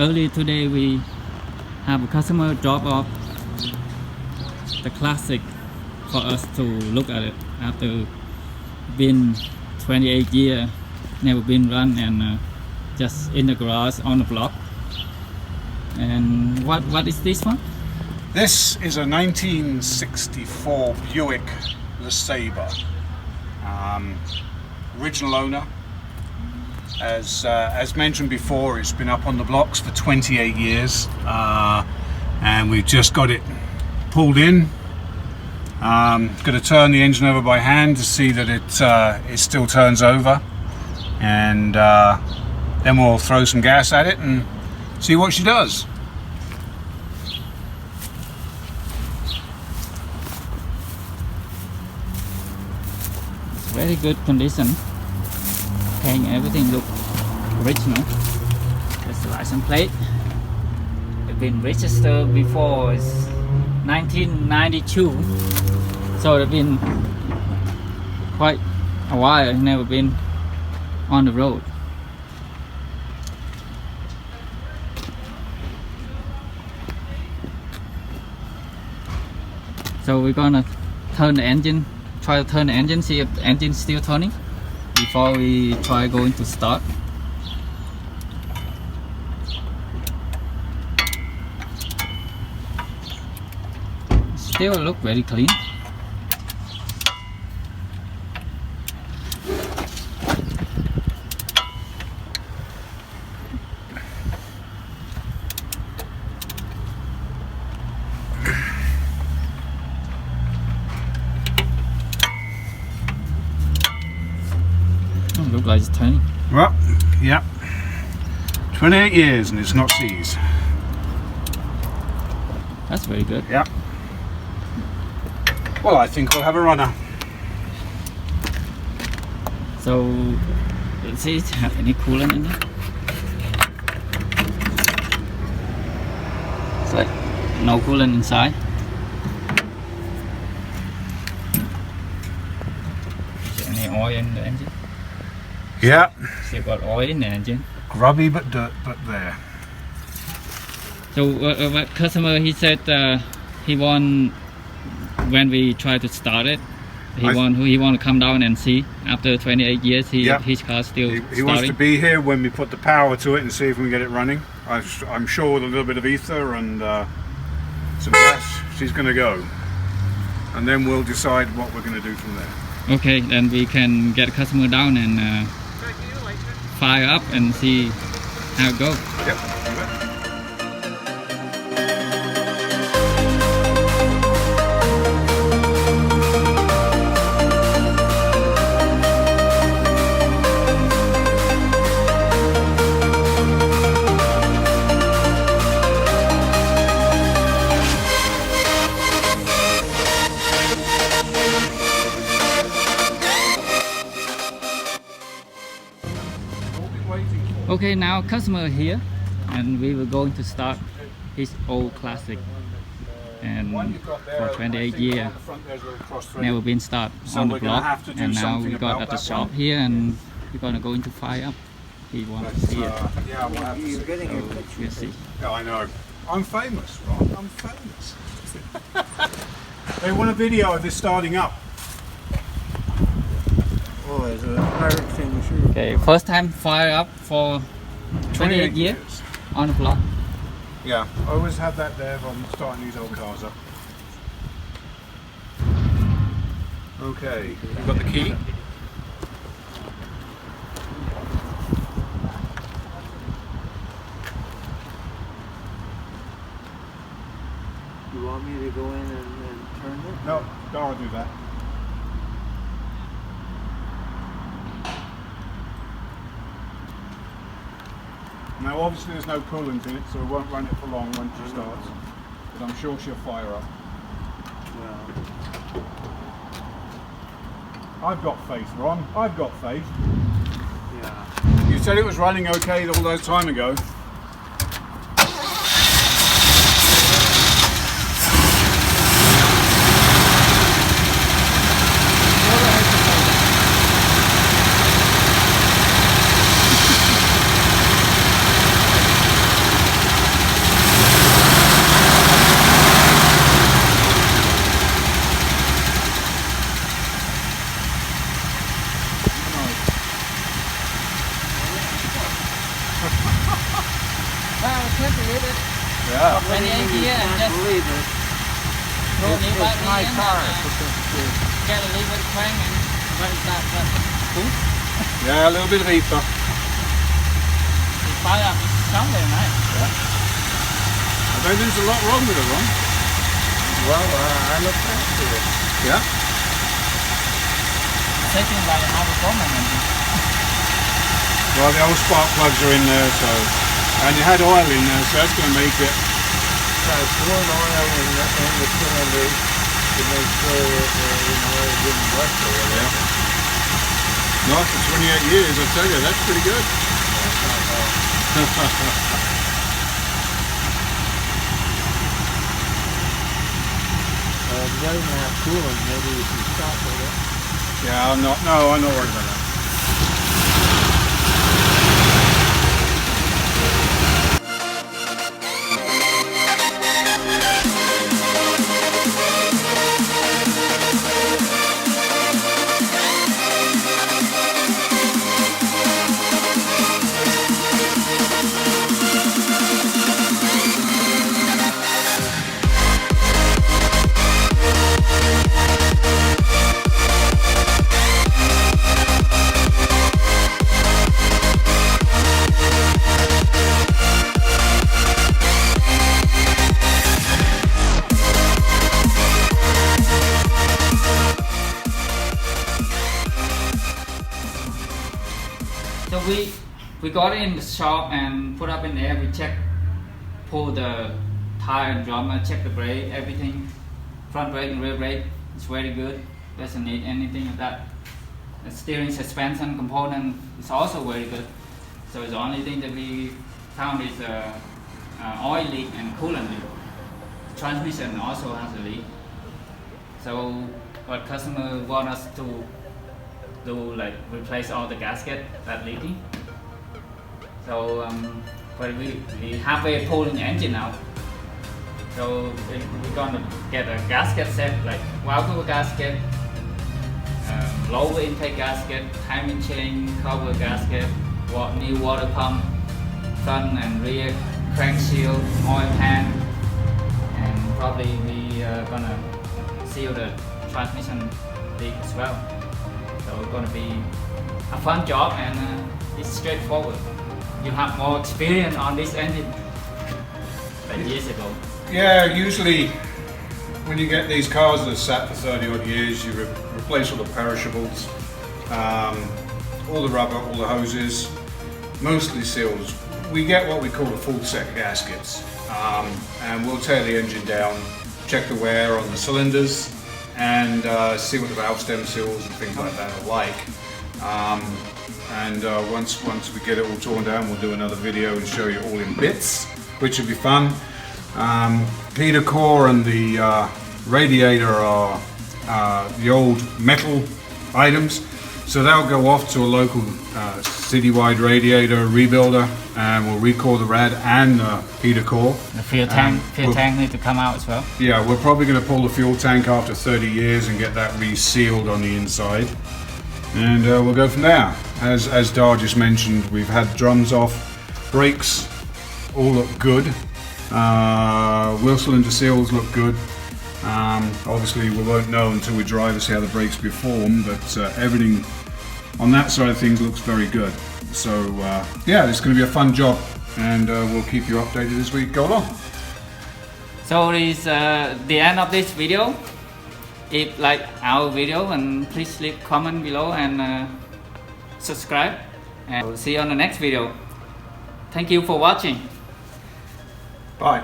early today we have a customer drop off the classic for us to look at it after been 28 years, never been run, and just in the garage on the block. And what is this one? This is a 1964 Buick LeSabre. Original owner. As mentioned before, it's been up on the blocks for 28 years, and we've just got it pulled in. Going to turn the engine over by hand to see that it still turns over, and then we'll throw some gas at it and see what she does. It's very good condition. Paint, everything look original. Just the license plate. It's been registered before. It's 1992, so it's been quite a while. It's never been on the road. So we're gonna turn the engine, try to turn the engine, see if the engine's still turning before we try going to start. Still look very clean. Look like it's turning. Well, yeah. 28 years and it's not seized. That's very good. Yeah. Well, I think we'll have a runner. So, let's see if it have any coolant in there. It's like no coolant inside. Is there any oil in the engine? Yeah. Still got oil in the engine. Grubby but there. So what customer, he said he want, when we try to start it, he want to come down and see after 28 years his car still he wants to be here when we put the power to it and see if we can get it running. I'm sure with a little bit of ether and some gas, she's going to go, and then we'll decide what we're going to do from there. Okay, then we can get a customer down and fire up and see how it goes. Yep. You bet. Okay, now customer here, and we were going to start his old classic, and for 28 years never been started on the block, and now we got at the shop here, and we're gonna go into fire up. He wants to see it. Yeah, we'll have to see. We'll see. Yeah, I know. I'm famous, Ron. I'm famous. They want a video of this starting up. Oh, there's a fire extinguisher. Okay, first time fire up for 28 years on the block. Yeah, I always have that there when I'm starting these old cars up. Okay, you've got the key. You want me to go in and turn it? No, I'll do that. Now obviously there's no coolant in it, so we won't run it for long when she starts, but I'm sure she'll fire up. Well, I've got faith, Ron. I've got faith. yeah. You said it was running okay all those time ago. that my the car. get a little bit crank and when it starts cool. Yeah, a little bit of ether. It fire up, it sounds very nice. I don't think there's a lot wrong with it, Ron. Well, I look after it. Yeah. Taking like how a Bowman engine. Well, the old spark plugs are in there, so, and you had oil in there, so that's going to make it. Pouring oil in the cylinders to make sure that it didn't rust or whatever. Not for 28 years, I tell you, that's pretty good. That's not bad. If it doesn't have coolant, maybe you can stop with it. Yeah, I'm not worried about that. So we got it in the shop and put up in there. We check, pull the tire and drum, check the brake, everything. Front brake and rear brake is very good. Doesn't need anything of that. The steering suspension component is also very good. So the only thing that we found is oil leak and coolant leak. Transmission also has a leak. So what customer want us to do, like replace all the gasket that leaking. So but we halfway pulling the engine out. So we're gonna get a gasket set, like valve cover gasket, lower intake gasket, timing chain cover gasket, new water pump, front and rear crank shield, oil pan, and probably we gonna seal the transmission leak as well. So it's going to be a fun job and it's straightforward. You have more experience on this engine than years ago. Yeah, usually when you get these cars that are sat for 30 odd years, you replace all the perishables, all the rubber, all the hoses, mostly seals. We get what we call the full set gaskets, and we'll tear the engine down, check the wear on the cylinders, and see what the valve stem seals and things like that are like. Once we get it all torn down, we'll do another video and show you all in bits, which will be fun. Heater core and the radiator are the old metal items, so they'll go off to a local citywide radiator rebuilder, and we'll recore the rad and the heater core. The fuel tank need to come out as well. Yeah, we're probably going to pull the fuel tank after 30 years and get that resealed on the inside, and we'll go from there. As Dar just mentioned, we've had drums off, brakes all look good, wheel cylinder seals look good. Obviously we won't know until we drive to see how the brakes perform, but everything on that side of things looks very good. So yeah, it's going to be a fun job, and we'll keep you updated as we go along. So this is the end of this video. If you like our video, and please leave a comment below and subscribe, and we'll see you on the next video. Thank you for watching. Bye.